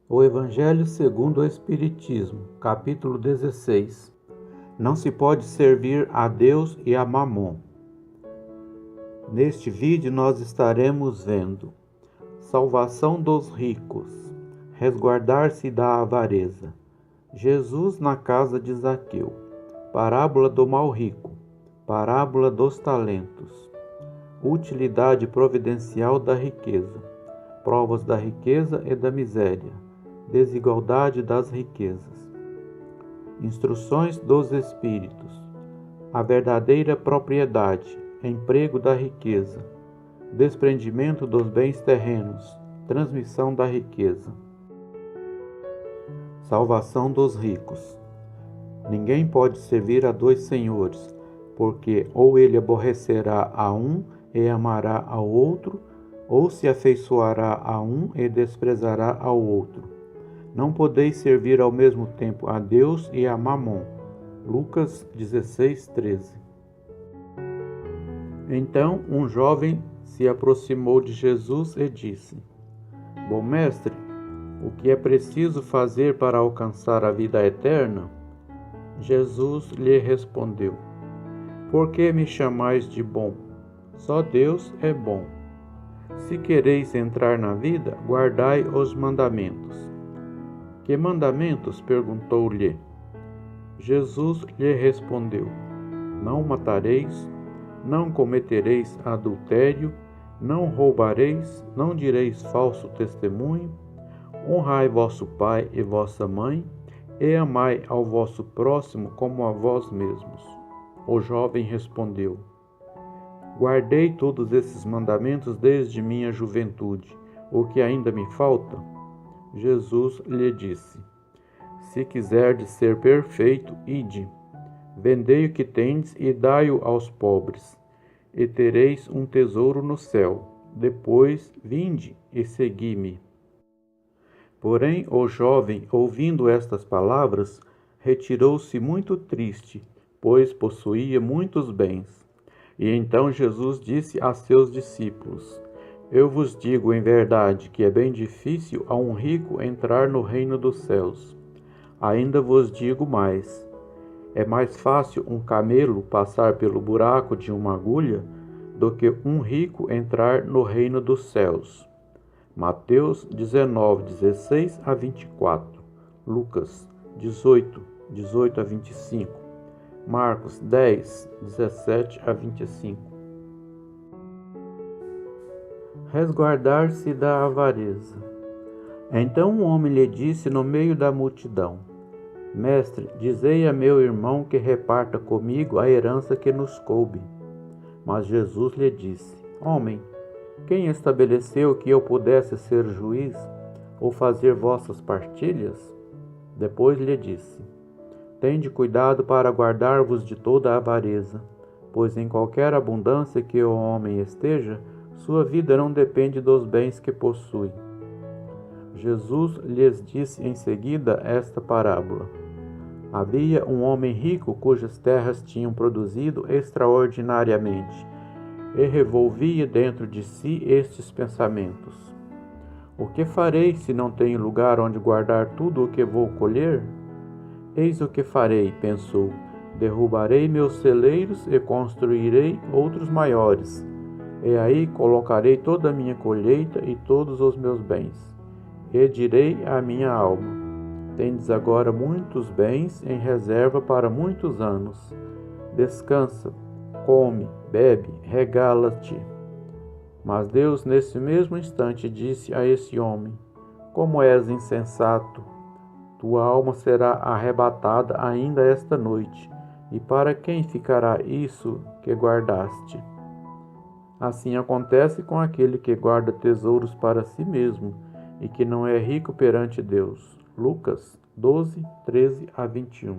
O Evangelho segundo o Espiritismo, capítulo 16. Não se pode servir a Deus e a Mamon. Neste vídeo nós estaremos vendo salvação dos ricos, resguardar-se da avareza, Jesus na casa de Zaqueu, parábola do mal rico, parábola dos talentos, utilidade providencial da riqueza, provas da riqueza e da miséria, desigualdade das riquezas, instruções dos espíritos, a verdadeira propriedade, emprego da riqueza, desprendimento dos bens terrenos, transmissão da riqueza, salvação dos ricos. Ninguém pode servir a dois senhores, porque ou ele aborrecerá a um e amará ao outro, ou se afeiçoará a um e desprezará ao outro. Não podeis servir ao mesmo tempo a Deus e a Mamon. Lucas 16:13. Então um jovem se aproximou de Jesus e disse: Bom mestre, o que é preciso fazer para alcançar a vida eterna? Jesus lhe respondeu: Por que me chamais de bom? Só Deus é bom. Se quereis entrar na vida, guardai os mandamentos. Que mandamentos? Perguntou-lhe. Jesus lhe respondeu: Não matareis, não cometereis adultério, não roubareis, não direis falso testemunho, honrai vosso pai e vossa mãe, e amai ao vosso próximo como a vós mesmos. O jovem respondeu: Guardei todos esses mandamentos desde minha juventude. O que ainda me falta? Jesus lhe disse: Se quiserdes ser perfeito, ide, vendei o que tendes e dai-o aos pobres, e tereis um tesouro no céu. Depois, vinde e segui-me. Porém, o jovem, ouvindo estas palavras, retirou-se muito triste, pois possuía muitos bens. E então Jesus disse a seus discípulos: Eu vos digo em verdade que é bem difícil a um rico entrar no reino dos céus. Ainda vos digo mais: é mais fácil um camelo passar pelo buraco de uma agulha do que um rico entrar no reino dos céus. Mateus 19:16-24, Lucas 18:18-25, Marcos 10:17-25. Resguardar-se da avareza. Então um homem lhe disse no meio da multidão: Mestre, dizei a meu irmão que reparta comigo a herança que nos coube. Mas Jesus lhe disse: Homem, quem estabeleceu que eu pudesse ser juiz ou fazer vossas partilhas? Depois lhe disse: Tende cuidado para guardar-vos de toda a avareza, pois em qualquer abundância que o homem esteja, sua vida não depende dos bens que possui. Jesus lhes disse em seguida esta parábola: Havia um homem rico cujas terras tinham produzido extraordinariamente, e revolvia dentro de si estes pensamentos: O que farei se não tenho lugar onde guardar tudo o que vou colher? Eis o que farei, pensou: derrubarei meus celeiros e construirei outros maiores, e aí colocarei toda a minha colheita e todos os meus bens. E direi à minha alma: Tendes agora muitos bens em reserva para muitos anos. Descansa, come, bebe, regala-te. Mas Deus, nesse mesmo instante, disse a esse homem: Como és insensato! Tua alma será arrebatada ainda esta noite, e para quem ficará isso que guardaste? Assim acontece com aquele que guarda tesouros para si mesmo e que não é rico perante Deus. Lucas 12:13-21.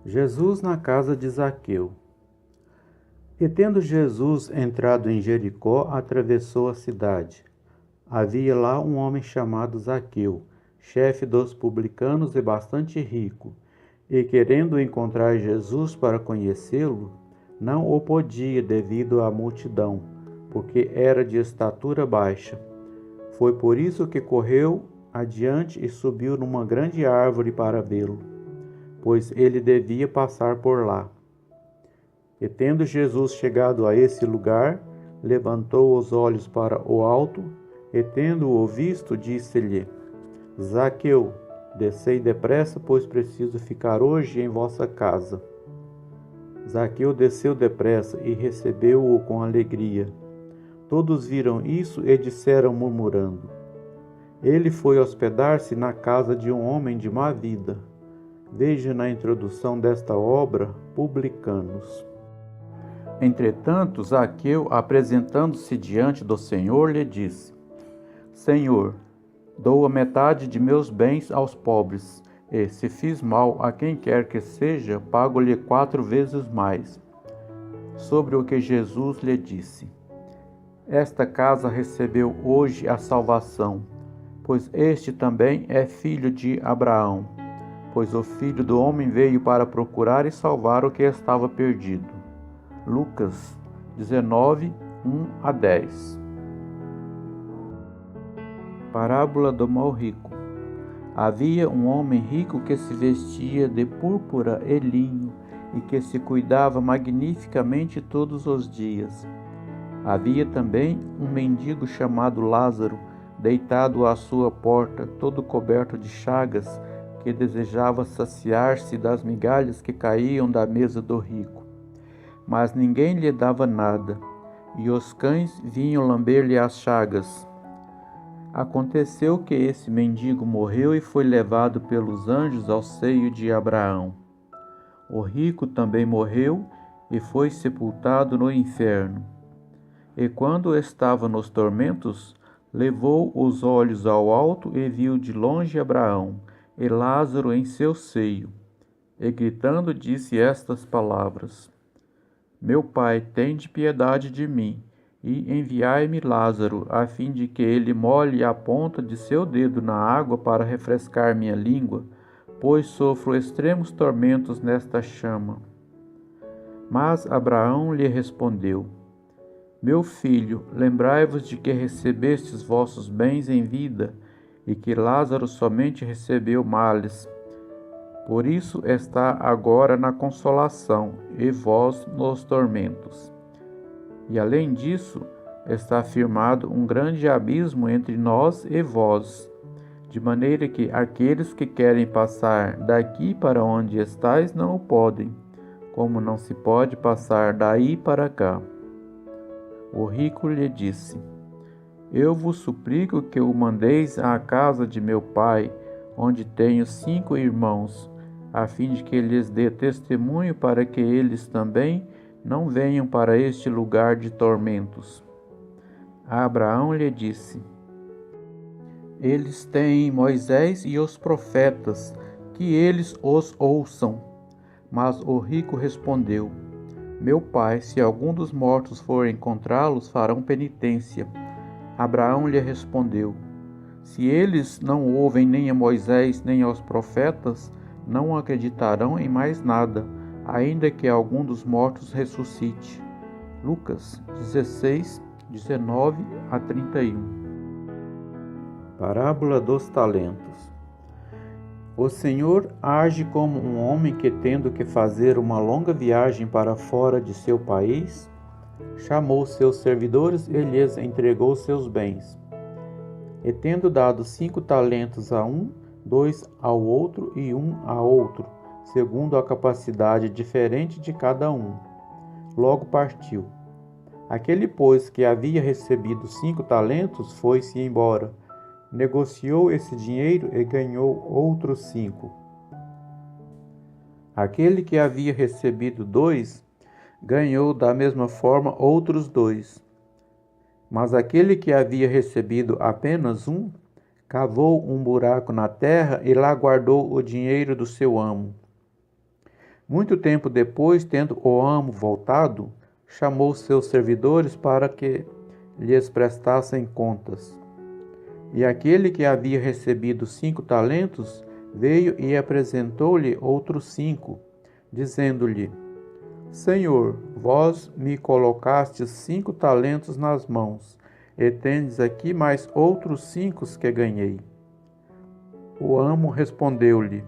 Jesus na casa de Zaqueu. E tendo Jesus entrado em Jericó, atravessou a cidade. Havia lá um homem chamado Zaqueu, chefe dos publicanos e bastante rico, e querendo encontrar Jesus para conhecê-lo, não o podia devido à multidão, porque era de estatura baixa. Foi por isso que correu adiante e subiu numa grande árvore para vê-lo, pois ele devia passar por lá. E tendo Jesus chegado a esse lugar, levantou os olhos para o alto, e tendo-o visto, disse-lhe: Zaqueu, descei depressa, pois preciso ficar hoje em vossa casa. Zaqueu desceu depressa e recebeu-o com alegria. Todos viram isso e disseram murmurando: Ele foi hospedar-se na casa de um homem de má vida. Veja na introdução desta obra, Publicanos. Entretanto, Zaqueu, apresentando-se diante do Senhor, lhe disse: Senhor, dou a metade de meus bens aos pobres, e, se fiz mal a quem quer que seja, pago-lhe 4 vezes mais. Sobre o que Jesus lhe disse: Esta casa recebeu hoje a salvação, pois este também é filho de Abraão, pois o Filho do Homem veio para procurar e salvar o que estava perdido. Lucas 19, 1-10. Parábola do mau rico. Havia um homem rico que se vestia de púrpura e linho e que se cuidava magnificamente todos os dias. Havia também um mendigo chamado Lázaro, deitado à sua porta, todo coberto de chagas, que desejava saciar-se das migalhas que caíam da mesa do rico. Mas ninguém lhe dava nada, e os cães vinham lamber-lhe as chagas. Aconteceu que esse mendigo morreu e foi levado pelos anjos ao seio de Abraão. O rico também morreu e foi sepultado no inferno. E quando estava nos tormentos, levou os olhos ao alto e viu de longe Abraão e Lázaro em seu seio. E gritando disse estas palavras: Meu pai, tende piedade de mim, e enviai-me Lázaro, a fim de que ele molhe a ponta de seu dedo na água para refrescar minha língua, pois sofro extremos tormentos nesta chama. Mas Abraão lhe respondeu: Meu filho, lembrai-vos de que recebestes vossos bens em vida, e que Lázaro somente recebeu males. Por isso está agora na consolação, e vós nos tormentos. E além disso, está firmado um grande abismo entre nós e vós, de maneira que aqueles que querem passar daqui para onde estais não o podem, como não se pode passar daí para cá. O rico lhe disse: Eu vos suplico que o mandeis à casa de meu pai, onde tenho 5 irmãos, a fim de que lhes dê testemunho para que eles também não venham para este lugar de tormentos. Abraão lhe disse: Eles têm Moisés e os profetas, que eles os ouçam. Mas o rico respondeu: Meu pai, se algum dos mortos for encontrá-los, farão penitência. Abraão lhe respondeu: Se eles não ouvem nem a Moisés nem aos profetas, não acreditarão em mais nada, ainda que algum dos mortos ressuscite. Lucas 16, 19-31. Parábola dos talentos. O Senhor age como um homem que, tendo que fazer uma longa viagem para fora de seu país, chamou seus servidores e lhes entregou seus bens. E tendo dado 5 talentos a um, 2 ao outro e 1 a outro, segundo a capacidade diferente de cada um, logo partiu. Aquele, pois, que havia recebido 5 talentos, foi-se embora, negociou esse dinheiro e ganhou outros 5. Aquele que havia recebido 2, ganhou da mesma forma outros 2. Mas aquele que havia recebido apenas 1, cavou um buraco na terra e lá guardou o dinheiro do seu amo. Muito tempo depois, tendo o amo voltado, chamou seus servidores para que lhes prestassem contas. E aquele que havia recebido 5 talentos veio e apresentou-lhe outros 5, dizendo-lhe: Senhor, vós me colocastes 5 talentos nas mãos. e tendes aqui mais outros 5 que ganhei. O amo respondeu-lhe: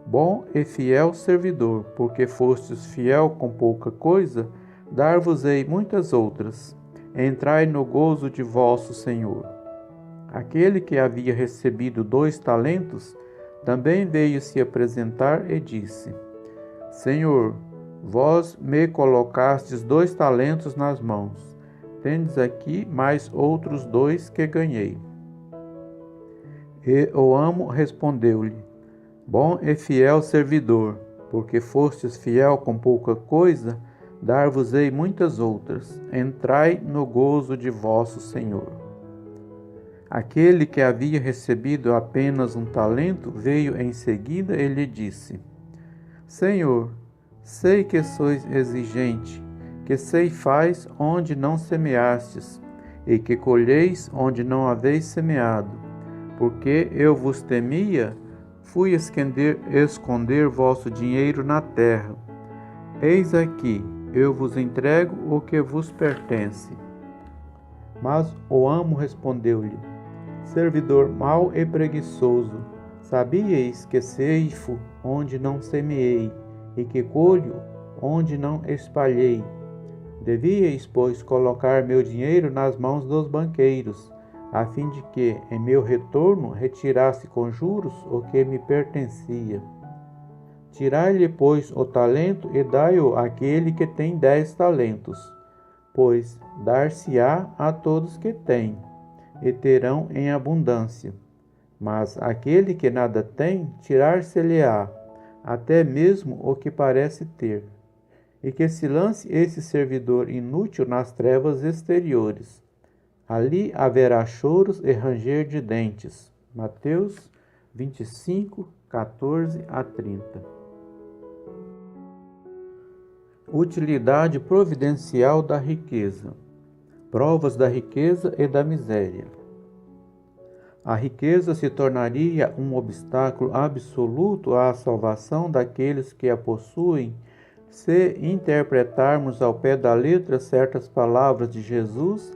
Bom e fiel servidor, porque fostes fiel com pouca coisa, dar-vos-ei muitas outras. Entrai no gozo de vosso Senhor. Aquele que havia recebido 2 talentos, também veio se apresentar e disse: Senhor, vós me colocastes 2 talentos nas mãos. Tendes aqui mais outros 2 que ganhei. E o amo respondeu-lhe: Bom e fiel servidor, porque fostes fiel com pouca coisa, dar-vos-ei muitas outras. Entrai no gozo de vosso Senhor. Aquele que havia recebido apenas 1 talento veio em seguida e lhe disse: Senhor, sei que sois exigente, que ceifais onde não semeastes, e que colheis onde não haveis semeado. Porque eu vos temia, fui esconder vosso dinheiro na terra. Eis aqui, eu vos entrego o que vos pertence. Mas o amo respondeu-lhe: Servidor mau e preguiçoso, sabíeis que ceifo onde não semeei, e que colho onde não espalhei. Devíeis, pois, colocar meu dinheiro nas mãos dos banqueiros, a fim de que, em meu retorno, retirasse com juros o que me pertencia. Tirai-lhe, pois, o talento e dai-o àquele que tem 10 talentos, pois dar-se-á a todos que têm, e terão em abundância. Mas aquele que nada tem, tirar-se-lhe-á, até mesmo o que parece ter. E que se lance esse servidor inútil nas trevas exteriores. Ali haverá choros e ranger de dentes. Mateus 25, 14 a 30. Utilidade providencial da riqueza. Provas da riqueza e da miséria. A riqueza se tornaria um obstáculo absoluto à salvação daqueles que a possuem se interpretarmos ao pé da letra certas palavras de Jesus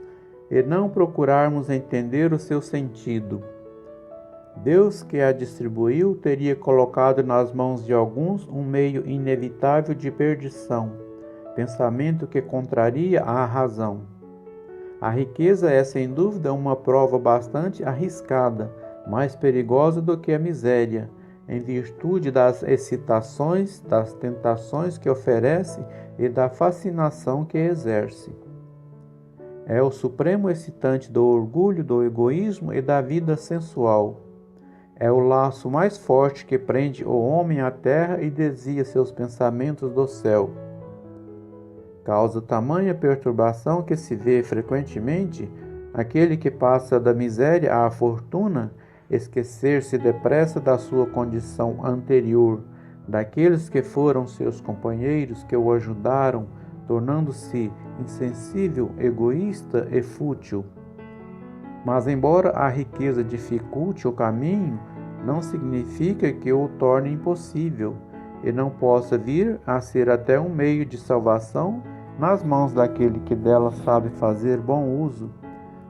e não procurarmos entender o seu sentido. Deus, que a distribuiu, teria colocado nas mãos de alguns um meio inevitável de perdição, pensamento que contraria a razão. A riqueza é, sem dúvida, uma prova bastante arriscada, mais perigosa do que a miséria, em virtude das excitações, das tentações que oferece e da fascinação que exerce. É o supremo excitante do orgulho, do egoísmo e da vida sensual. É o laço mais forte que prende o homem à terra e desvia seus pensamentos do céu. Causa tamanha perturbação que se vê frequentemente aquele que passa da miséria à fortuna esquecer-se depressa da sua condição anterior, daqueles que foram seus companheiros, que o ajudaram, tornando-se insensível, egoísta e fútil. Mas embora a riqueza dificulte o caminho, não significa que o torne impossível, e não possa vir a ser até um meio de salvação nas mãos daquele que dela sabe fazer bom uso,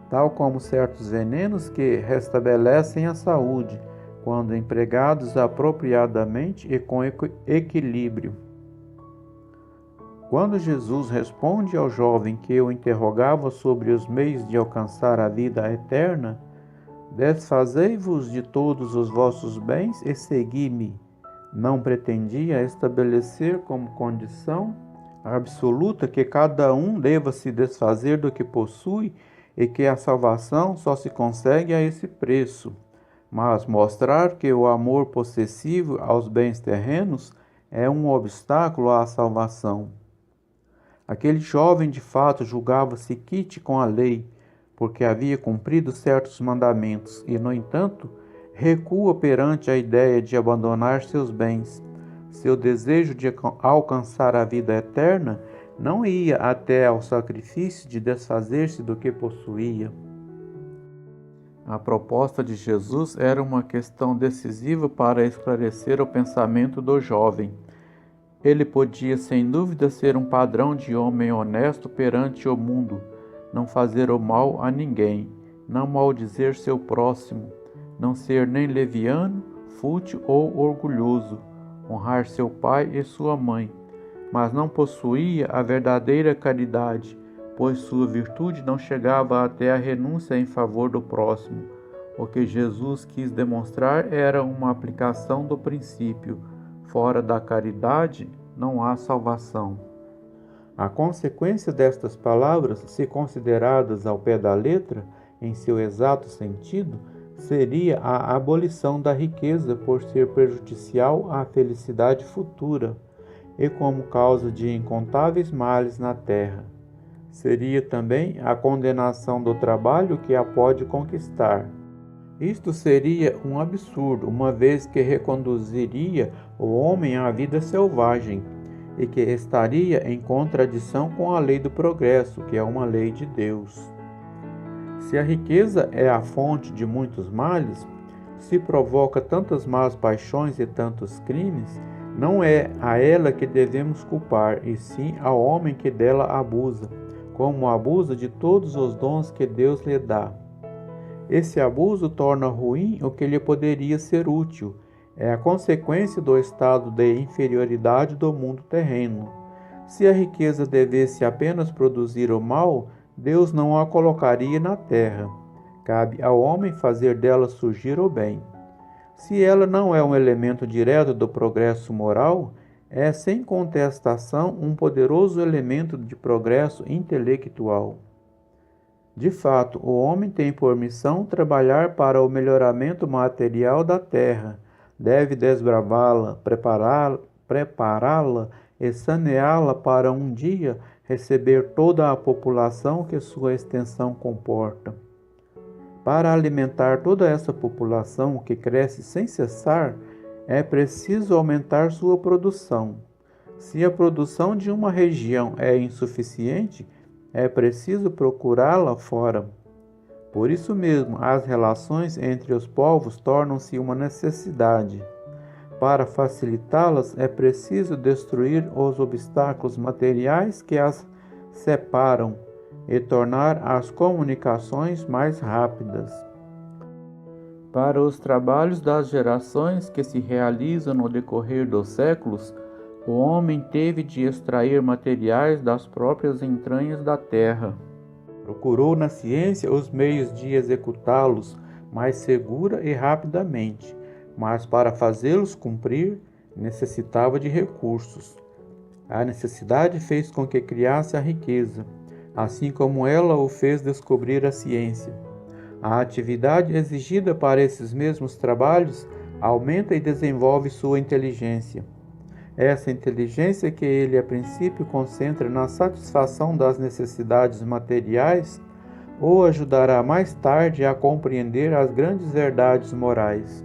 tal como certos venenos que restabelecem a saúde, quando empregados apropriadamente e com equilíbrio. Quando Jesus responde ao jovem que o interrogava sobre os meios de alcançar a vida eterna, desfazei-vos de todos os vossos bens e segui-me, não pretendia estabelecer como condição absoluta que cada um deva se desfazer do que possui e que a salvação só se consegue a esse preço, mas mostrar que o amor possessivo aos bens terrenos é um obstáculo à salvação. Aquele jovem de fato julgava-se quite com a lei, porque havia cumprido certos mandamentos e, no entanto, recua perante a ideia de abandonar seus bens. Seu desejo de alcançar a vida eterna não ia até ao sacrifício de desfazer-se do que possuía. A proposta de Jesus era uma questão decisiva para esclarecer o pensamento do jovem. Ele podia, sem dúvida, ser um padrão de homem honesto perante o mundo, não fazer o mal a ninguém, não maldizer seu próximo, não ser nem leviano, fútil ou orgulhoso, honrar seu pai e sua mãe, mas não possuía a verdadeira caridade, pois sua virtude não chegava até a renúncia em favor do próximo. O que Jesus quis demonstrar era uma aplicação do princípio: fora da caridade não há salvação. A consequência destas palavras, se consideradas ao pé da letra, em seu exato sentido, seria a abolição da riqueza por ser prejudicial à felicidade futura e como causa de incontáveis males na terra. Seria também a condenação do trabalho que a pode conquistar. Isto seria um absurdo, uma vez que reconduziria o homem à vida selvagem e que estaria em contradição com a lei do progresso, que é uma lei de Deus. Se a riqueza é a fonte de muitos males, se provoca tantas más paixões e tantos crimes, não é a ela que devemos culpar, e sim ao homem que dela abusa, como abusa de todos os dons que Deus lhe dá. Esse abuso torna ruim o que lhe poderia ser útil. É a consequência do estado de inferioridade do mundo terreno. Se a riqueza devesse apenas produzir o mal, Deus não a colocaria na terra. Cabe ao homem fazer dela surgir o bem. Se ela não é um elemento direto do progresso moral, é sem contestação um poderoso elemento de progresso intelectual. De fato, o homem tem por missão trabalhar para o melhoramento material da terra, deve desbravá-la, prepará-la e saneá-la para um dia receber toda a população que sua extensão comporta. Para alimentar toda essa população que cresce sem cessar, é preciso aumentar sua produção. Se a produção de uma região é insuficiente, é preciso procurá-la fora. Por isso mesmo, as relações entre os povos tornam-se uma necessidade. Para facilitá-las, é preciso destruir os obstáculos materiais que as separam e tornar as comunicações mais rápidas. Para os trabalhos das gerações que se realizam no decorrer dos séculos, o homem teve de extrair materiais das próprias entranhas da terra. Procurou na ciência os meios de executá-los mais segura e rapidamente, mas para fazê-los cumprir, necessitava de recursos. A necessidade fez com que criasse a riqueza, assim como ela o fez descobrir a ciência. A atividade exigida para esses mesmos trabalhos aumenta e desenvolve sua inteligência. Essa inteligência que ele a princípio concentra na satisfação das necessidades materiais o ajudará mais tarde a compreender as grandes verdades morais.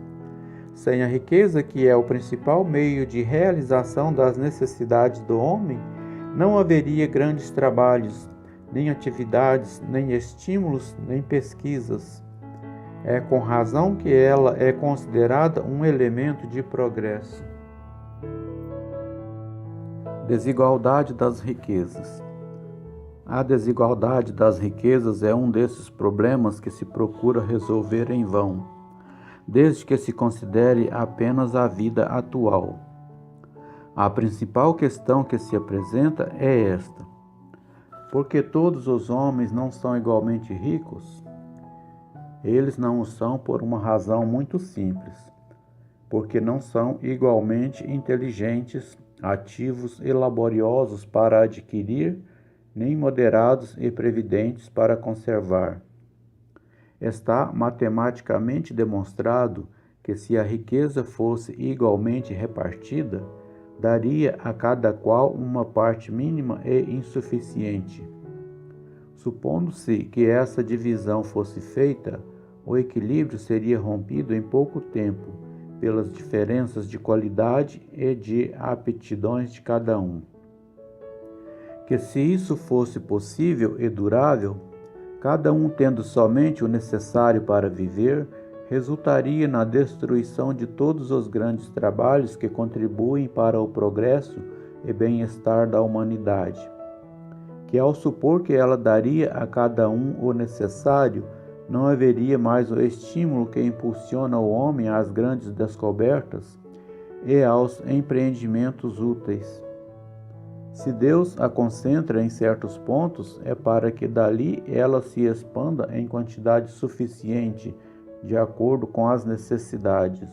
Sem a riqueza, que é o principal meio de realização das necessidades do homem, não haveria grandes trabalhos, nem atividades, nem estímulos, nem pesquisas. É com razão que ela é considerada um elemento de progresso. Desigualdade das riquezas. A desigualdade das riquezas é um desses problemas que se procura resolver em vão, desde que se considere apenas a vida atual. A principal questão que se apresenta é esta: por que todos os homens não são igualmente ricos? Eles não o são por uma razão muito simples: porque não são igualmente inteligentes, ativos e laboriosos para adquirir, nem moderados e previdentes para conservar. Está matematicamente demonstrado que, se a riqueza fosse igualmente repartida, daria a cada qual uma parte mínima e insuficiente. Supondo-se que essa divisão fosse feita, o equilíbrio seria rompido em pouco tempo, pelas diferenças de qualidade e de aptidões de cada um. Que se isso fosse possível e durável, cada um tendo somente o necessário para viver, resultaria na destruição de todos os grandes trabalhos que contribuem para o progresso e bem-estar da humanidade. que ao supor que ela daria a cada um o necessário, não haveria mais o estímulo que impulsiona o homem às grandes descobertas e aos empreendimentos úteis. Se Deus a concentra em certos pontos, é para que dali ela se expanda em quantidade suficiente, de acordo com as necessidades.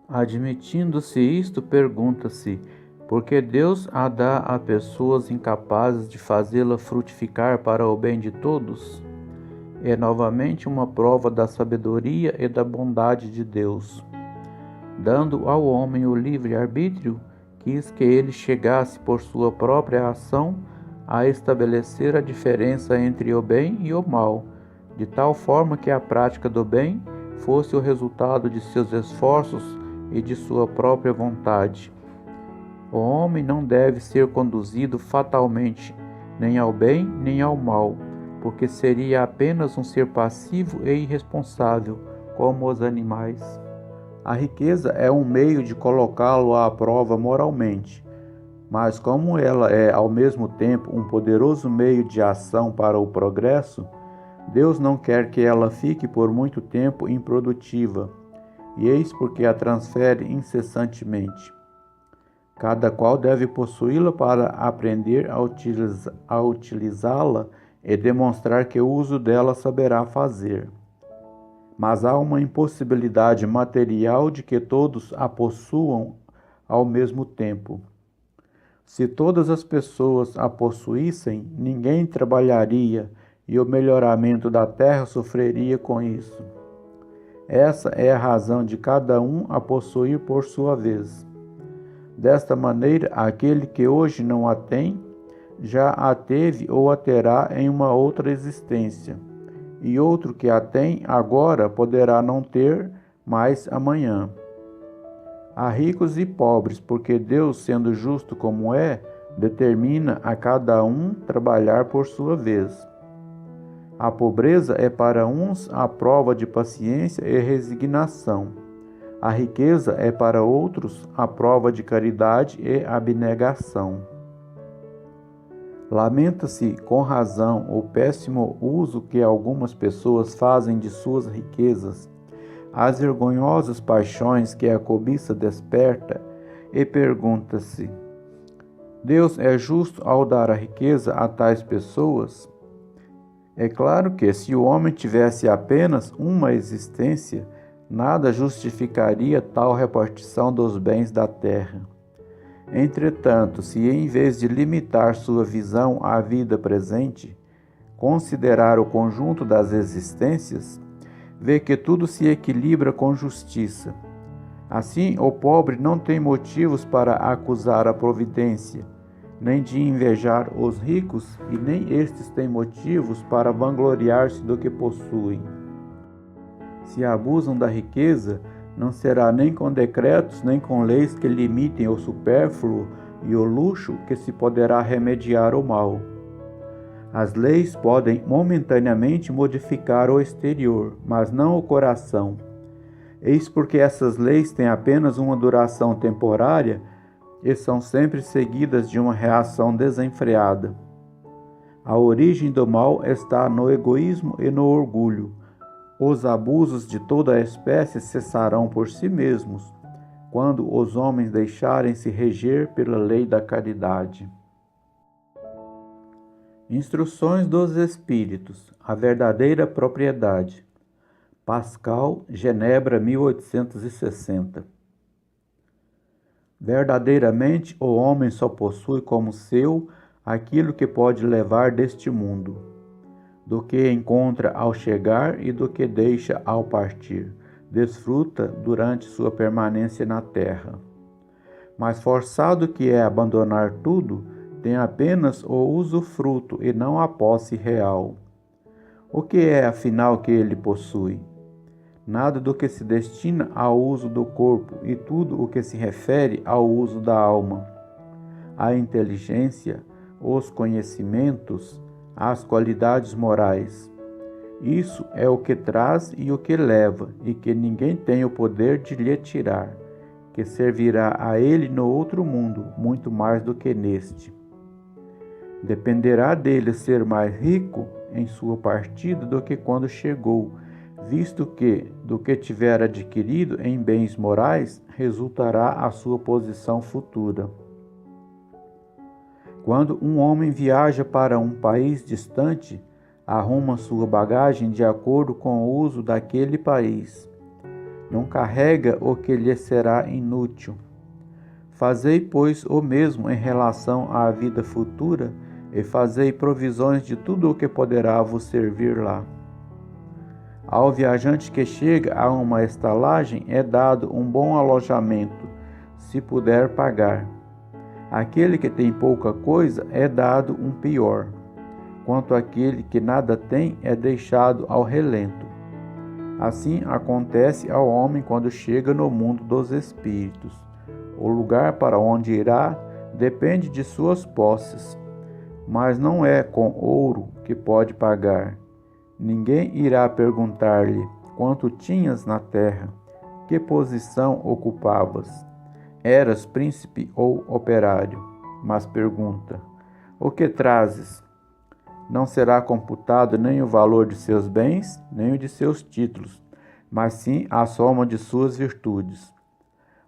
Admitindo-se isto, pergunta-se: por que Deus a dá a pessoas incapazes de fazê-la frutificar para o bem de todos? É novamente uma prova da sabedoria e da bondade de Deus. Dando ao homem o livre-arbítrio, quis que ele chegasse por sua própria ação a estabelecer a diferença entre o bem e o mal, de tal forma que a prática do bem fosse o resultado de seus esforços e de sua própria vontade. O homem não deve ser conduzido fatalmente, nem ao bem nem ao mal, porque seria apenas um ser passivo e irresponsável, como os animais. A riqueza é um meio de colocá-lo à prova moralmente, mas como ela é ao mesmo tempo um poderoso meio de ação para o progresso, Deus não quer que ela fique por muito tempo improdutiva, e eis porque a transfere incessantemente. Cada qual deve possuí-la para aprender a utilizá-la e demonstrar que o uso dela saberá fazer. Mas há uma impossibilidade material de que todos a possuam ao mesmo tempo. Se todas as pessoas a possuíssem, ninguém trabalharia e o melhoramento da terra sofreria com isso. Essa é a razão de cada um a possuir por sua vez. Desta maneira, aquele que hoje não a tem, já a teve ou a terá em uma outra existência, e outro que a tem agora poderá não ter mais amanhã. Há ricos e pobres, porque Deus, sendo justo como é, determina a cada um trabalhar por sua vez. A pobreza é para uns a prova de paciência e resignação. A riqueza é para outros a prova de caridade e abnegação. Lamenta-se com razão o péssimo uso que algumas pessoas fazem de suas riquezas, as vergonhosas paixões que a cobiça desperta, e pergunta-se: Deus é justo ao dar a riqueza a tais pessoas? É claro que, se o homem tivesse apenas uma existência, nada justificaria tal repartição dos bens da terra. Entretanto, se em vez de limitar sua visão à vida presente, considerar o conjunto das existências, vê que tudo se equilibra com justiça. Assim, o pobre não tem motivos para acusar a providência, nem de invejar os ricos, e nem estes têm motivos para vangloriar-se do que possuem. Se abusam da riqueza, não será nem com decretos, nem com leis que limitem o supérfluo e o luxo que se poderá remediar o mal. As leis podem momentaneamente modificar o exterior, mas não o coração. Eis porque essas leis têm apenas uma duração temporária e são sempre seguidas de uma reação desenfreada. A origem do mal está no egoísmo e no orgulho. Os abusos de toda a espécie cessarão por si mesmos, quando os homens deixarem-se reger pela lei da caridade. Instruções dos Espíritos, a verdadeira propriedade. Pascal, Genebra, 1860. Verdadeiramente, o homem só possui como seu aquilo que pode levar deste mundo, do que encontra ao chegar e do que deixa ao partir, desfruta durante sua permanência na terra. Mas forçado que é abandonar tudo, tem apenas o usufruto e não a posse real. O que é, afinal, que ele possui? Nada do que se destina ao uso do corpo e tudo o que se refere ao uso da alma. A inteligência, os conhecimentos, as qualidades morais. Isso é o que traz e o que leva, e que ninguém tem o poder de lhe tirar, que servirá a ele no outro mundo, muito mais do que neste. Dependerá dele ser mais rico em sua partida do que quando chegou, visto que, do que tiver adquirido em bens morais, resultará a sua posição futura. Quando um homem viaja para um país distante, arruma sua bagagem de acordo com o uso daquele país. Não carrega o que lhe será inútil. Fazei, pois, o mesmo em relação à vida futura, e fazei provisões de tudo o que poderá vos servir lá. Ao viajante que chega a uma estalagem é dado um bom alojamento, se puder pagar. Àquele que tem pouca coisa é dado um pior. Quanto àquele que nada tem, é deixado ao relento. Assim acontece ao homem quando chega no mundo dos espíritos. O lugar para onde irá depende de suas posses, mas não é com ouro que pode pagar. Ninguém irá perguntar-lhe quanto tinhas na terra, que posição ocupavas. Eras príncipe ou operário? Mas pergunta: o que trazes? Não será computado nem o valor de seus bens, nem o de seus títulos, mas sim a soma de suas virtudes.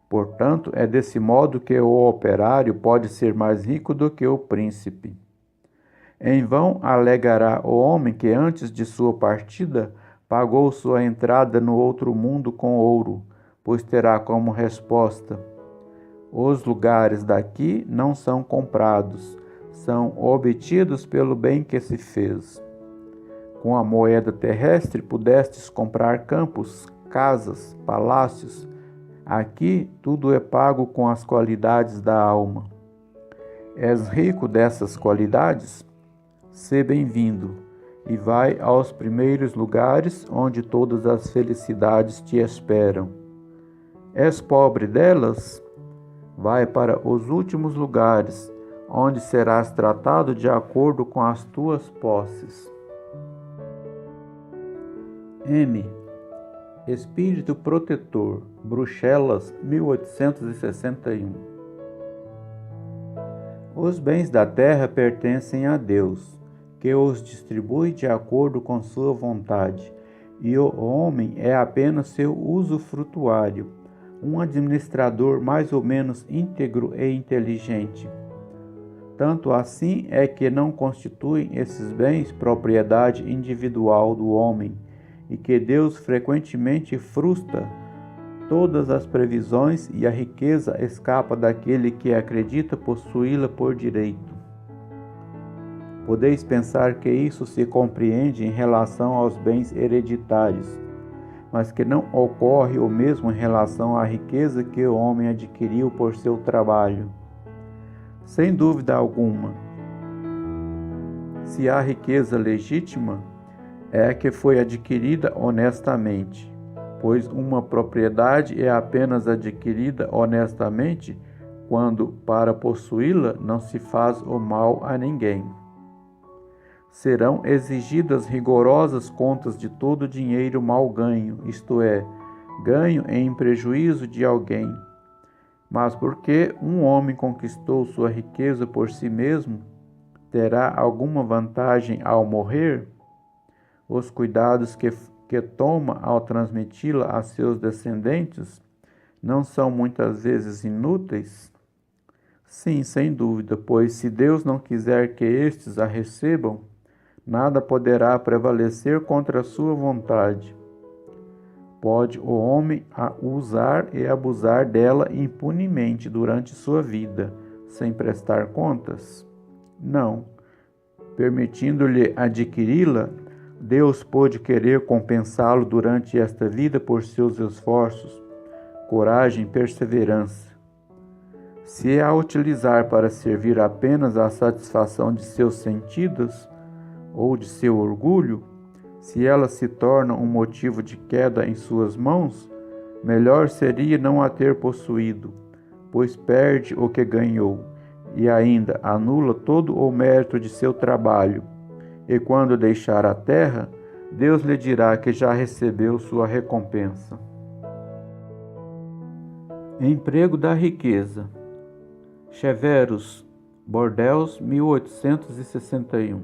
Portanto, é desse modo que o operário pode ser mais rico do que o príncipe. Em vão alegará o homem que antes de sua partida pagou sua entrada no outro mundo com ouro, pois terá como resposta: os lugares daqui não são comprados, são obtidos pelo bem que se fez. Com a moeda terrestre pudestes comprar campos, casas, palácios. Aqui tudo é pago com as qualidades da alma. És rico dessas qualidades? Sê bem-vindo, e vai aos primeiros lugares onde todas as felicidades te esperam. És pobre delas? Vai para os últimos lugares, onde serás tratado de acordo com as tuas posses. M. Espírito Protetor, Bruxelas, 1861. Os bens da terra pertencem a Deus, que os distribui de acordo com sua vontade, e o homem é apenas seu usufrutuário, um administrador mais ou menos íntegro e inteligente. Tanto assim é que não constituem esses bens propriedade individual do homem, e que Deus frequentemente frustra todas as previsões e a riqueza escapa daquele que acredita possuí-la por direito. Podeis pensar que isso se compreende em relação aos bens hereditários, mas que não ocorre o mesmo em relação à riqueza que o homem adquiriu por seu trabalho. Sem dúvida alguma, se há riqueza legítima, é a que foi adquirida honestamente, pois uma propriedade é apenas adquirida honestamente quando, para possuí-la, não se faz o mal a ninguém. Serão exigidas rigorosas contas de todo dinheiro mal ganho, isto é, ganho em prejuízo de alguém. Mas porque um homem conquistou sua riqueza por si mesmo, terá alguma vantagem ao morrer? Os cuidados que toma ao transmiti-la a seus descendentes não são muitas vezes inúteis? Sim, sem dúvida, pois se Deus não quiser que estes a recebam, nada poderá prevalecer contra a sua vontade. Pode o homem usar e abusar dela impunemente durante sua vida, sem prestar contas? Não. Permitindo-lhe adquiri-la, Deus pôde querer compensá-lo durante esta vida por seus esforços, coragem e perseverança. Se a utilizar para servir apenas à satisfação de seus sentidos ou de seu orgulho, se ela se torna um motivo de queda em suas mãos, melhor seria não a ter possuído, pois perde o que ganhou e ainda anula todo o mérito de seu trabalho. E quando deixar a terra, Deus lhe dirá que já recebeu sua recompensa. Emprego da riqueza. Cheverus, Bordeaux, 1861.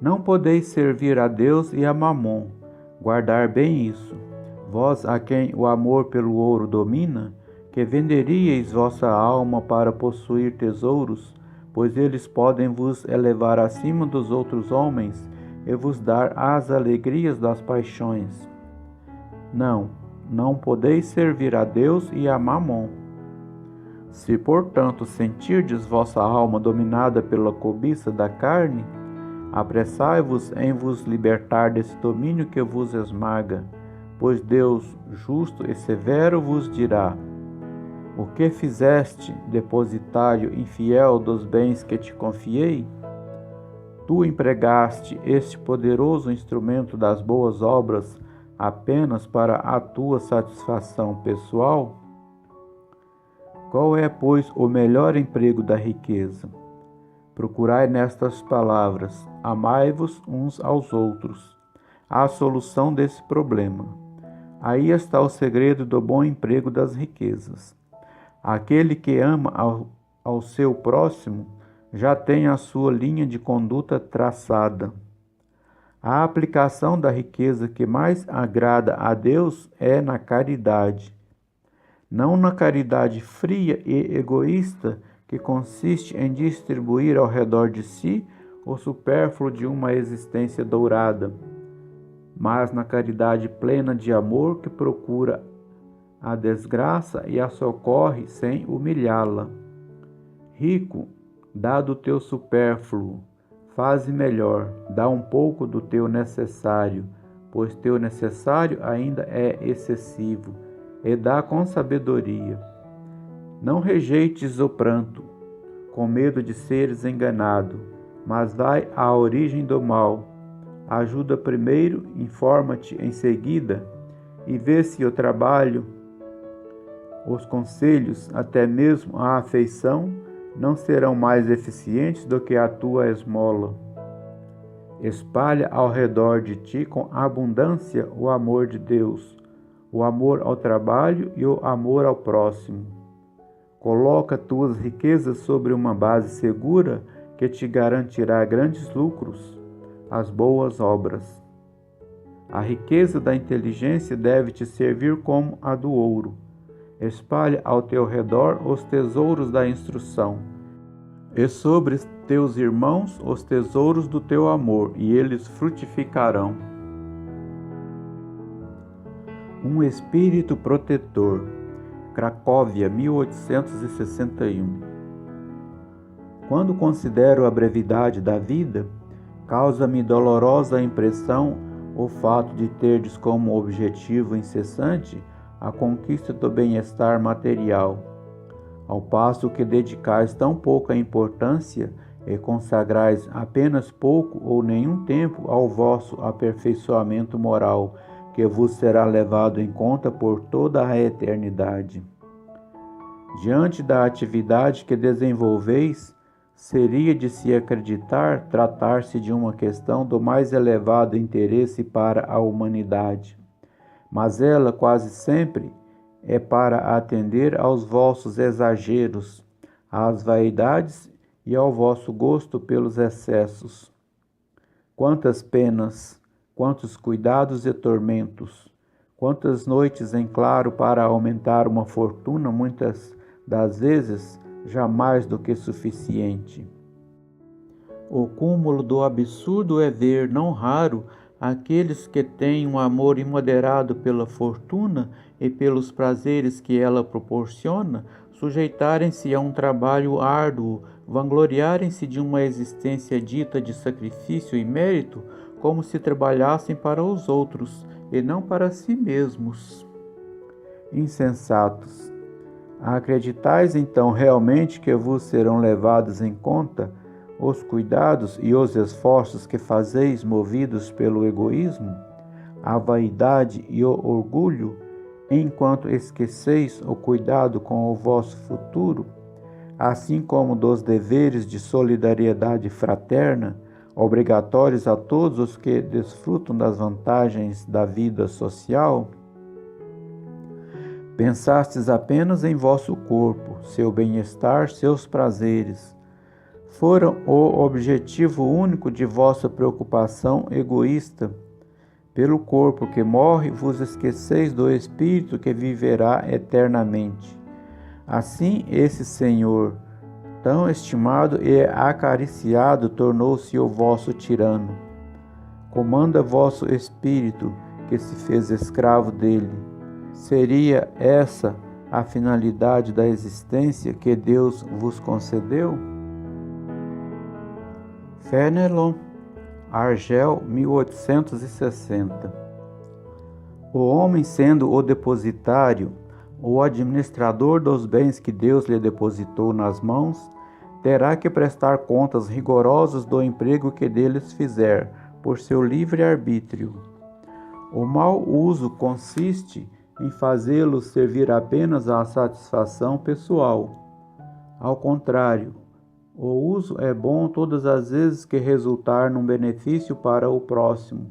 Não podeis servir a Deus e a Mamon, guardar bem isso. Vós, a quem o amor pelo ouro domina, que venderíeis vossa alma para possuir tesouros, pois eles podem vos elevar acima dos outros homens e vos dar as alegrias das paixões. Não podeis servir a Deus e a Mamon. Se, portanto, sentirdes vossa alma dominada pela cobiça da carne, apressai-vos em vos libertar desse domínio que vos esmaga, pois Deus, justo e severo, vos dirá: o que fizeste, depositário infiel dos bens que te confiei? Tu empregaste este poderoso instrumento das boas obras apenas para a tua satisfação pessoal? Qual é, pois, o melhor emprego da riqueza? Procurai nestas palavras: amai-vos uns aos outros. A solução desse problema. Aí está o segredo do bom emprego das riquezas. Aquele que ama ao seu próximo já tem a sua linha de conduta traçada. A aplicação da riqueza que mais agrada a Deus é na caridade. Não na caridade fria e egoísta, que consiste em distribuir ao redor de si o supérfluo de uma existência dourada, mas na caridade plena de amor que procura a desgraça e a socorre sem humilhá-la. Rico, dá do teu supérfluo, faze melhor, dá um pouco do teu necessário, pois teu necessário ainda é excessivo, e dá com sabedoria. Não rejeites o pranto, com medo de seres enganado, mas vai à origem do mal. Ajuda primeiro, informa-te em seguida, e vê se o trabalho, os conselhos, até mesmo a afeição, não serão mais eficientes do que a tua esmola. Espalha ao redor de ti com abundância o amor de Deus, o amor ao trabalho e o amor ao próximo. Coloca tuas riquezas sobre uma base segura que te garantirá grandes lucros, as boas obras. A riqueza da inteligência deve te servir como a do ouro. Espalha ao teu redor os tesouros da instrução, e sobre teus irmãos os tesouros do teu amor, e eles frutificarão. Um espírito protetor. Cracóvia, 1861. Quando considero a brevidade da vida, causa-me dolorosa impressão o fato de terdes como objetivo incessante a conquista do bem-estar material, ao passo que dedicais tão pouca importância e consagrais apenas pouco ou nenhum tempo ao vosso aperfeiçoamento moral, que vos será levado em conta por toda a eternidade. Diante da atividade que desenvolveis, seria de se acreditar tratar-se de uma questão do mais elevado interesse para a humanidade, mas ela quase sempre é para atender aos vossos exageros, às vaidades e ao vosso gosto pelos excessos. Quantas penas, quantos cuidados e tormentos, quantas noites em claro para aumentar uma fortuna, muitas das vezes já mais do que suficiente. O cúmulo do absurdo é ver, não raro, aqueles que têm um amor imoderado pela fortuna e pelos prazeres que ela proporciona, sujeitarem-se a um trabalho árduo, vangloriarem-se de uma existência dita de sacrifício e mérito, como se trabalhassem para os outros e não para si mesmos. Insensatos! Acreditais então realmente que vos serão levados em conta os cuidados e os esforços que fazeis movidos pelo egoísmo, a vaidade e o orgulho, enquanto esqueceis o cuidado com o vosso futuro, assim como dos deveres de solidariedade fraterna, obrigatórios a todos os que desfrutam das vantagens da vida social? Pensastes apenas em vosso corpo, seu bem-estar, seus prazeres. Foram o objetivo único de vossa preocupação egoísta. Pelo corpo que morre, vos esqueceis do espírito que viverá eternamente. Assim, esse Senhor, tão estimado e acariciado, tornou-se o vosso tirano. Comanda vosso espírito, que se fez escravo dele. Seria essa a finalidade da existência que Deus vos concedeu? Fenelon, Argel, 1860. O homem, sendo o depositário, o administrador dos bens que Deus lhe depositou nas mãos, terá que prestar contas rigorosas do emprego que deles fizer, por seu livre arbítrio. O mau uso consiste em fazê-los servir apenas à satisfação pessoal. Ao contrário, o uso é bom todas as vezes que resultar num benefício para o próximo,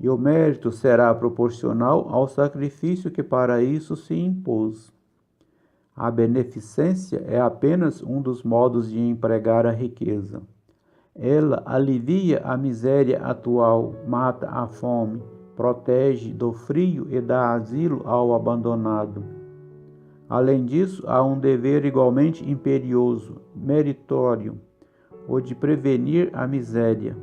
e o mérito será proporcional ao sacrifício que para isso se impôs. A beneficência é apenas um dos modos de empregar a riqueza. Ela alivia a miséria atual, mata a fome, protege do frio e dá asilo ao abandonado. Além disso, há um dever igualmente imperioso, meritório, o de prevenir a miséria.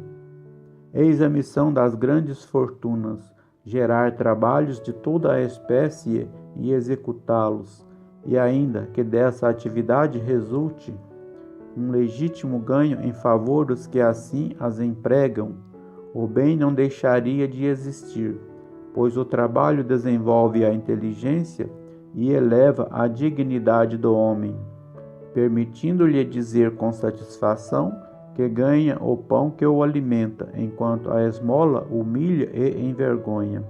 Eis a missão das grandes fortunas: gerar trabalhos de toda a espécie e executá-los, e ainda que dessa atividade resulte um legítimo ganho em favor dos que assim as empregam, o bem não deixaria de existir, pois o trabalho desenvolve a inteligência e eleva a dignidade do homem, permitindo-lhe dizer com satisfação que ganha o pão que o alimenta, enquanto a esmola humilha e envergonha.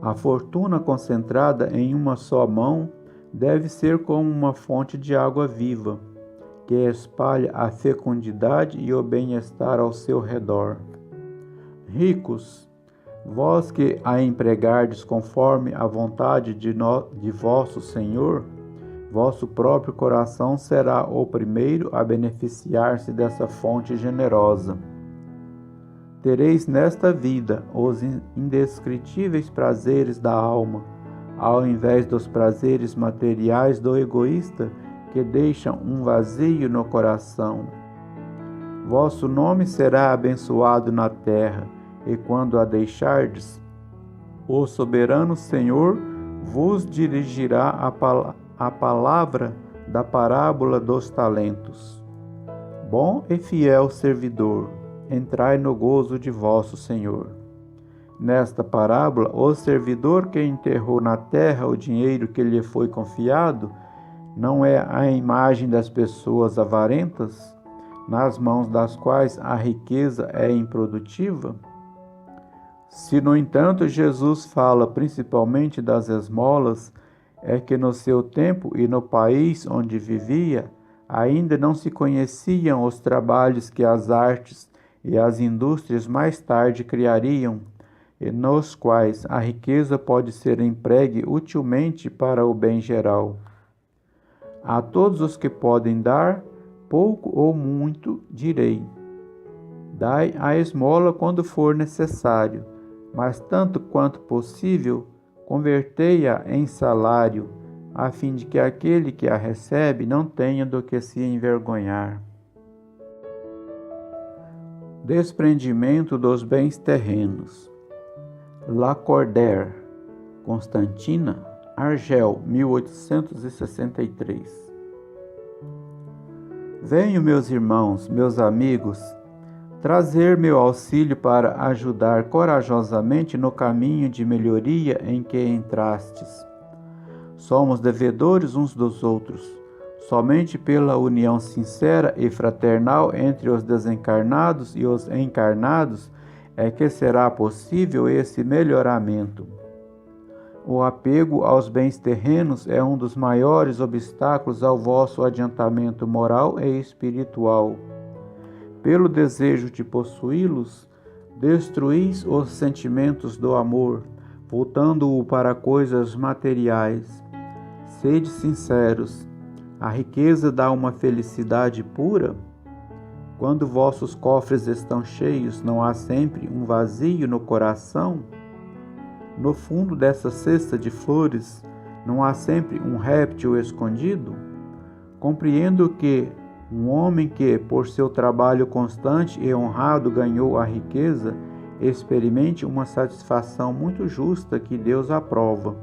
A fortuna concentrada em uma só mão deve ser como uma fonte de água viva, que espalha a fecundidade e o bem-estar ao seu redor. Ricos, vós que a empregardes conforme a vontade de vosso Senhor, vosso próprio coração será o primeiro a beneficiar-se dessa fonte generosa. Tereis nesta vida os indescritíveis prazeres da alma, ao invés dos prazeres materiais do egoísta, que deixam um vazio no coração. Vosso nome será abençoado na terra, e quando a deixardes, o soberano Senhor vos dirigirá a palavra da parábola dos talentos. Bom e fiel servidor, entrai no gozo de vosso Senhor. Nesta parábola, o servidor que enterrou na terra o dinheiro que lhe foi confiado não é a imagem das pessoas avarentas, nas mãos das quais a riqueza é improdutiva? Se, no entanto, Jesus fala principalmente das esmolas, é que no seu tempo e no país onde vivia, ainda não se conheciam os trabalhos que as artes e as indústrias mais tarde criariam, e nos quais a riqueza pode ser empregue utilmente para o bem geral. A todos os que podem dar, pouco ou muito, direi: dai a esmola quando for necessário, mas tanto quanto possível, convertei-a em salário, a fim de que aquele que a recebe não tenha do que se envergonhar. Desprendimento dos bens terrenos. Lacordaire, Constantina, Argel, 1863. Venho, meus irmãos, meus amigos, trazer meu auxílio para ajudar corajosamente no caminho de melhoria em que entrastes. Somos devedores uns dos outros. Somente pela união sincera e fraternal entre os desencarnados e os encarnados é que será possível esse melhoramento. O apego aos bens terrenos é um dos maiores obstáculos ao vosso adiantamento moral e espiritual. Pelo desejo de possuí-los, destruís os sentimentos do amor, voltando-o para coisas materiais. Sede sinceros, a riqueza dá uma felicidade pura? Quando vossos cofres estão cheios, não há sempre um vazio no coração? No fundo dessa cesta de flores, não há sempre um réptil escondido? Compreendo que um homem que, por seu trabalho constante e honrado, ganhou a riqueza, experimente uma satisfação muito justa que Deus aprova.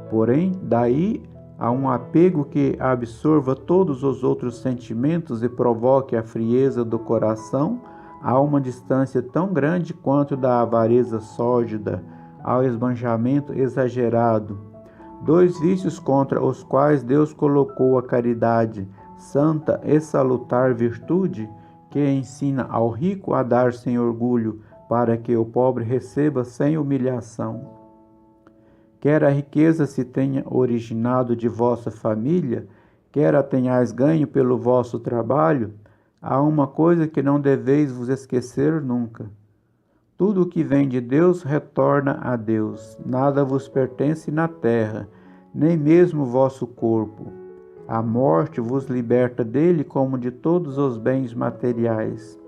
Porém, daí a um apego que absorva todos os outros sentimentos e provoque a frieza do coração, há uma distância tão grande quanto da avareza sórdida ao esbanjamento exagerado. Dois vícios contra os quais Deus colocou a caridade, santa e salutar virtude, que ensina ao rico a dar sem orgulho, para que o pobre receba sem humilhação. Quer a riqueza se tenha originado de vossa família, quer a tenhais ganho pelo vosso trabalho, há uma coisa que não deveis vos esquecer nunca. Tudo o que vem de Deus retorna a Deus. Nada vos pertence na terra, nem mesmo o vosso corpo. A morte vos liberta dele como de todos os bens materiais.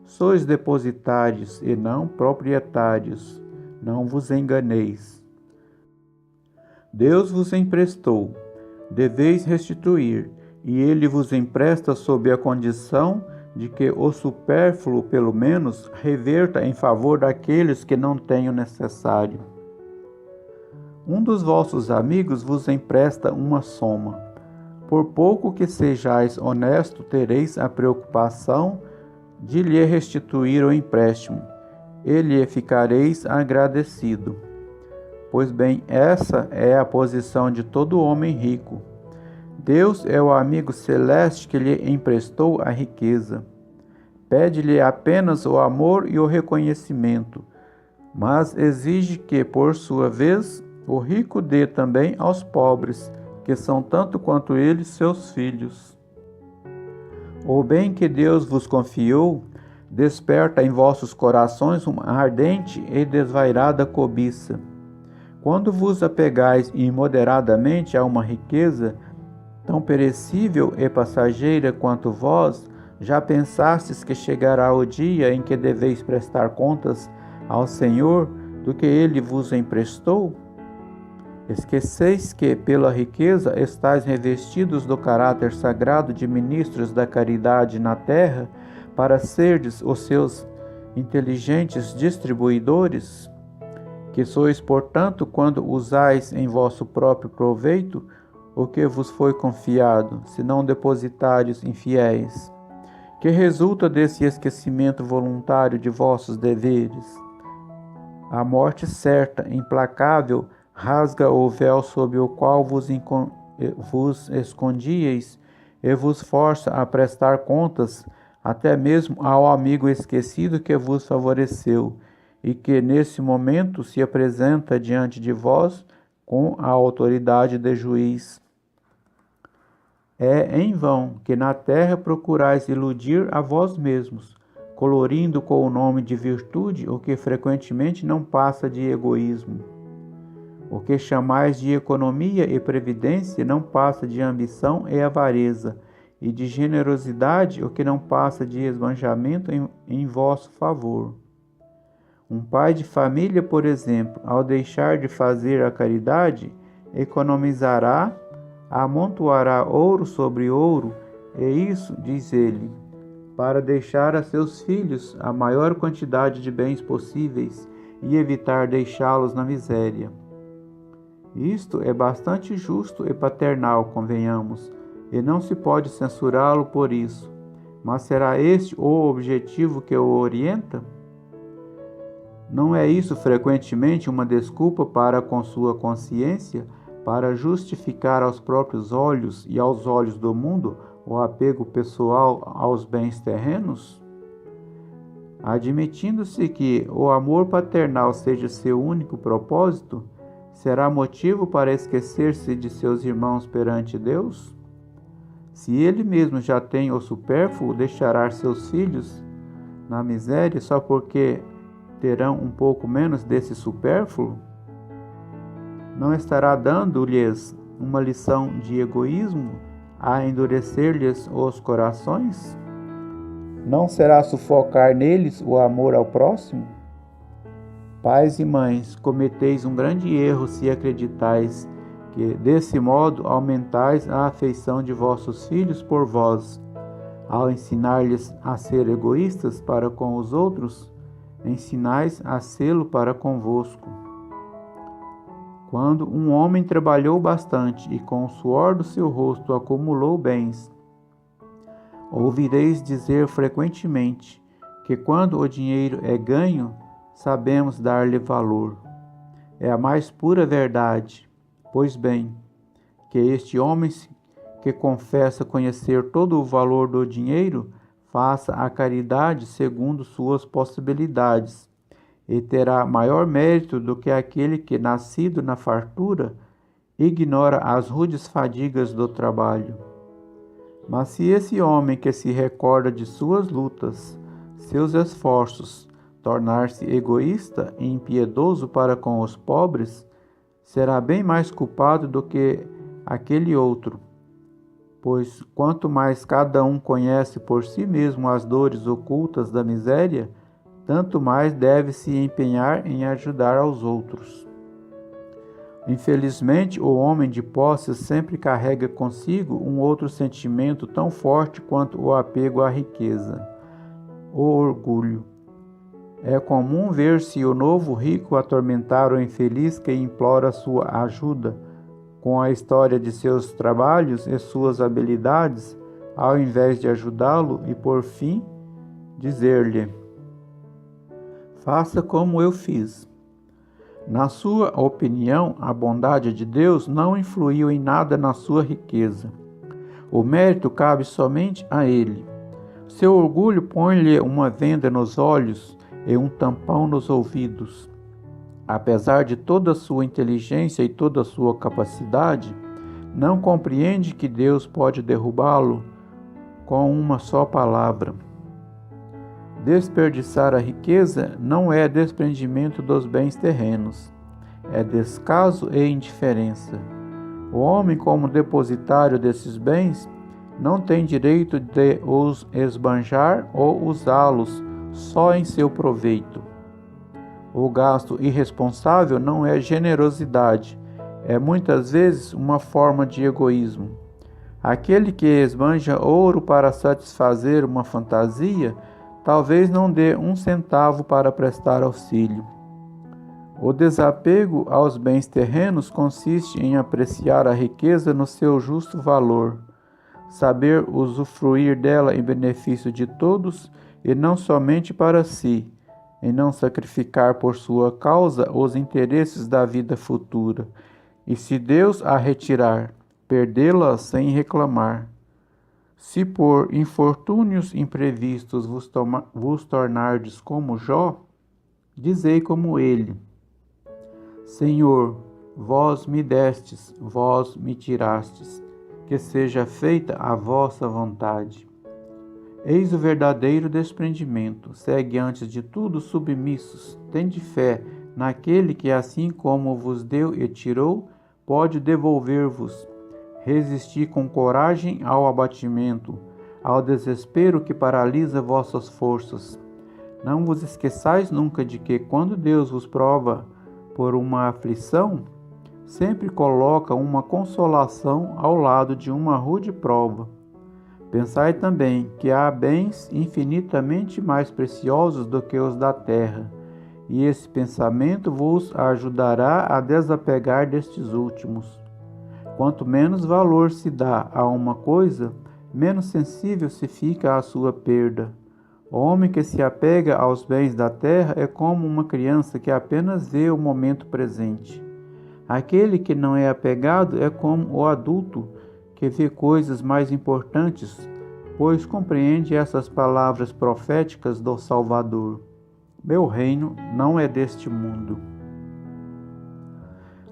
Sois depositários e não proprietários. Não vos enganeis. Deus vos emprestou, deveis restituir, e ele vos empresta sob a condição de que o supérfluo, pelo menos, reverta em favor daqueles que não têm o necessário. Um dos vossos amigos vos empresta uma soma. Por pouco que sejais honesto, tereis a preocupação de lhe restituir o empréstimo, e lhe ficareis agradecido. Pois bem, essa é a posição de todo homem rico. Deus é o amigo celeste que lhe emprestou a riqueza. Pede-lhe apenas o amor e o reconhecimento, mas exige que, por sua vez, o rico dê também aos pobres, que são tanto quanto ele seus filhos. O bem que Deus vos confiou desperta em vossos corações uma ardente e desvairada cobiça. Quando vos apegais imoderadamente a uma riqueza tão perecível e passageira quanto vós, já pensastes que chegará o dia em que deveis prestar contas ao Senhor do que Ele vos emprestou? Esqueceis que, pela riqueza, estáis revestidos do caráter sagrado de ministros da caridade na terra, para serdes os seus inteligentes distribuidores? Que sois, portanto, quando usais em vosso próprio proveito o que vos foi confiado, se não depositários infiéis? Que resulta desse esquecimento voluntário de vossos deveres? A morte certa, implacável, rasga o véu sob o qual vos escondíeis e vos força a prestar contas até mesmo ao amigo esquecido que vos favoreceu, e que nesse momento se apresenta diante de vós com a autoridade de juiz. É em vão que na terra procurais iludir a vós mesmos, colorindo com o nome de virtude o que frequentemente não passa de egoísmo. O que chamais de economia e previdência não passa de ambição e avareza, e de generosidade o que não passa de esbanjamento em vosso favor. Um pai de família, por exemplo, ao deixar de fazer a caridade, economizará, amontoará ouro sobre ouro, e isso, diz ele, para deixar a seus filhos a maior quantidade de bens possíveis e evitar deixá-los na miséria. Isto é bastante justo e paternal, convenhamos, e não se pode censurá-lo por isso. Mas será este o objetivo que o orienta? Não é isso frequentemente uma desculpa para com sua consciência, para justificar aos próprios olhos e aos olhos do mundo o apego pessoal aos bens terrenos? Admitindo-se que o amor paternal seja seu único propósito, será motivo para esquecer-se de seus irmãos perante Deus? Se ele mesmo já tem o supérfluo, deixará seus filhos na miséria só porque terão um pouco menos desse supérfluo? Não estará dando-lhes uma lição de egoísmo a endurecer-lhes os corações? Não será sufocar neles o amor ao próximo? Pais e mães, cometeis um grande erro se acreditais que, desse modo, aumentais a afeição de vossos filhos por vós. Ao ensinar-lhes a ser egoístas para com os outros, ensinais a sê-lo para convosco. Quando um homem trabalhou bastante e com o suor do seu rosto acumulou bens, ouvireis dizer frequentemente que quando o dinheiro é ganho, sabemos dar-lhe valor. É a mais pura verdade. Pois bem, que este homem que confessa conhecer todo o valor do dinheiro, faça a caridade segundo suas possibilidades, e terá maior mérito do que aquele que, nascido na fartura, ignora as rudes fadigas do trabalho. Mas se esse homem que se recorda de suas lutas, seus esforços, tornar-se egoísta e impiedoso para com os pobres, será bem mais culpado do que aquele outro, pois quanto mais cada um conhece por si mesmo as dores ocultas da miséria, tanto mais deve se empenhar em ajudar aos outros. Infelizmente, o homem de posses sempre carrega consigo um outro sentimento tão forte quanto o apego à riqueza: o orgulho. É comum ver-se o novo rico atormentar o infeliz que implora sua ajuda, com a história de seus trabalhos e suas habilidades, ao invés de ajudá-lo e, por fim, dizer-lhe: faça como eu fiz. Na sua opinião, a bondade de Deus não influiu em nada na sua riqueza. O mérito cabe somente a ele. Seu orgulho põe-lhe uma venda nos olhos e um tampão nos ouvidos. Apesar de toda a sua inteligência e toda a sua capacidade, não compreende que Deus pode derrubá-lo com uma só palavra. Desperdiçar a riqueza não é desprendimento dos bens terrenos, é descaso e indiferença. O homem, como depositário desses bens, não tem direito de os esbanjar ou usá-los só em seu proveito. O gasto irresponsável não é generosidade, é muitas vezes uma forma de egoísmo. Aquele que esbanja ouro para satisfazer uma fantasia, talvez não dê um centavo para prestar auxílio. O desapego aos bens terrenos consiste em apreciar a riqueza no seu justo valor, saber usufruir dela em benefício de todos e não somente para si, em não sacrificar por sua causa os interesses da vida futura, e se Deus a retirar, perdê-la sem reclamar. Se por infortúnios imprevistos vos tornardes como Jó, dizei como ele: Senhor, vós me destes, vós me tirastes, que seja feita a vossa vontade. Eis o verdadeiro desprendimento. Segue antes de tudo submissos. Tende fé naquele que, assim como vos deu e tirou, pode devolver-vos. Resisti com coragem ao abatimento, ao desespero que paralisa vossas forças. Não vos esqueçais nunca de que, quando Deus vos prova por uma aflição, sempre coloca uma consolação ao lado de uma rude prova. Pensai também que há bens infinitamente mais preciosos do que os da terra, e esse pensamento vos ajudará a desapegar destes últimos. Quanto menos valor se dá a uma coisa, menos sensível se fica à sua perda. O homem que se apega aos bens da terra é como uma criança que apenas vê o momento presente. Aquele que não é apegado é como o adulto que vê coisas mais importantes, pois compreende essas palavras proféticas do Salvador: meu reino não é deste mundo.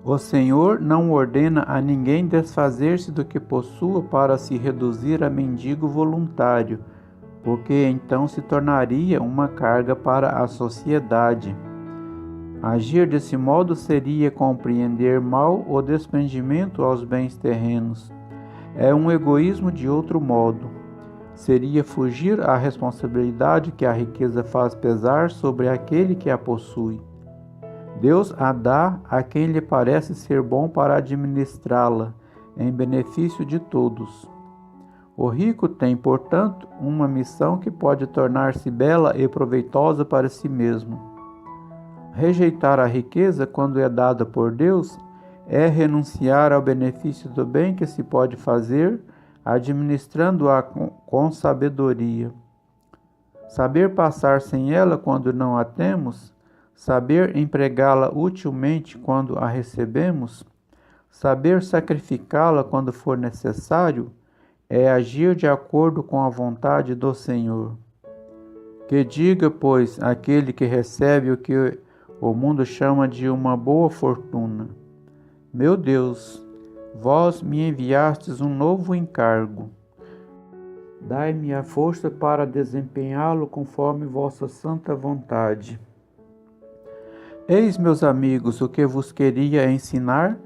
O Senhor não ordena a ninguém desfazer-se do que possua para se reduzir a mendigo voluntário, porque então se tornaria uma carga para a sociedade. Agir desse modo seria compreender mal o desprendimento aos bens terrenos. É um egoísmo de outro modo. Seria fugir à responsabilidade que a riqueza faz pesar sobre aquele que a possui. Deus a dá a quem lhe parece ser bom para administrá-la, em benefício de todos. O rico tem, portanto, uma missão que pode tornar-se bela e proveitosa para si mesmo. Rejeitar a riqueza, quando é dada por Deus, é renunciar ao benefício do bem que se pode fazer, administrando-a com sabedoria. Saber passar sem ela quando não a temos, saber empregá-la utilmente quando a recebemos, saber sacrificá-la quando for necessário, é agir de acordo com a vontade do Senhor. Que diga, pois, aquele que recebe o que o mundo chama de uma boa fortuna: meu Deus, vós me enviastes um novo encargo. Dai-me a força para desempenhá-lo conforme vossa santa vontade. Eis, meus amigos, o que vos queria ensinar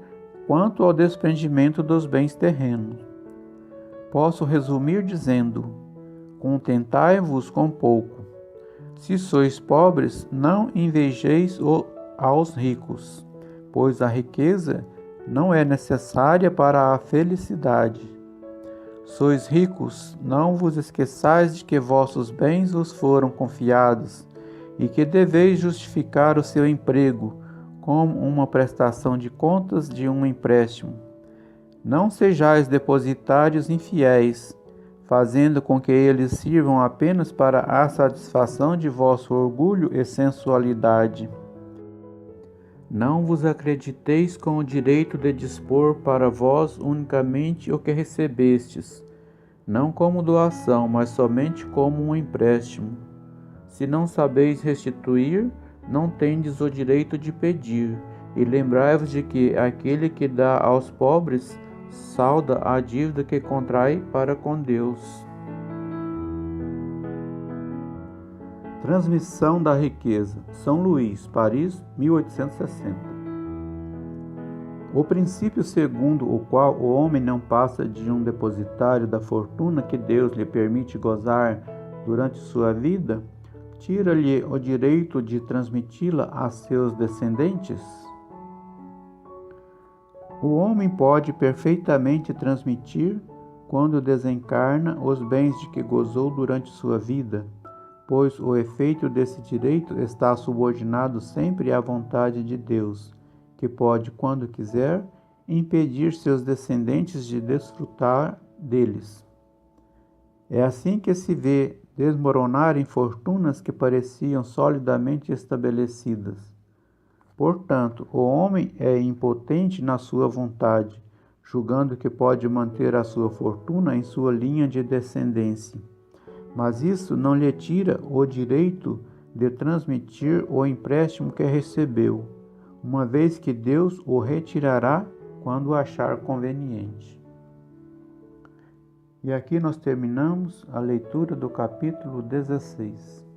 quanto ao desprendimento dos bens terrenos. Posso resumir dizendo: contentai-vos com pouco. Se sois pobres, não invejeis aos ricos, pois a riqueza não é necessária para a felicidade. Sois ricos, não vos esqueçais de que vossos bens vos foram confiados e que deveis justificar o seu emprego como uma prestação de contas de um empréstimo. Não sejais depositários infiéis, fazendo com que eles sirvam apenas para a satisfação de vosso orgulho e sensualidade. Não vos acrediteis com o direito de dispor para vós unicamente o que recebestes, não como doação, mas somente como um empréstimo. Se não sabeis restituir, não tendes o direito de pedir, e lembrai-vos de que aquele que dá aos pobres salda a dívida que contrai para com Deus. Transmissão da riqueza. São Luís, Paris, 1860. O princípio segundo o qual o homem não passa de um depositário da fortuna que Deus lhe permite gozar durante sua vida, tira-lhe o direito de transmiti-la a seus descendentes? O homem pode perfeitamente transmitir, quando desencarna, os bens de que gozou durante sua vida, pois o efeito desse direito está subordinado sempre à vontade de Deus, que pode, quando quiser, impedir seus descendentes de desfrutar deles. É assim que se vê desmoronarem fortunas que pareciam solidamente estabelecidas. Portanto, o homem é impotente na sua vontade, julgando que pode manter a sua fortuna em sua linha de descendência. Mas isso não lhe tira o direito de transmitir o empréstimo que recebeu, uma vez que Deus o retirará quando achar conveniente. E aqui nós terminamos a leitura do capítulo 16.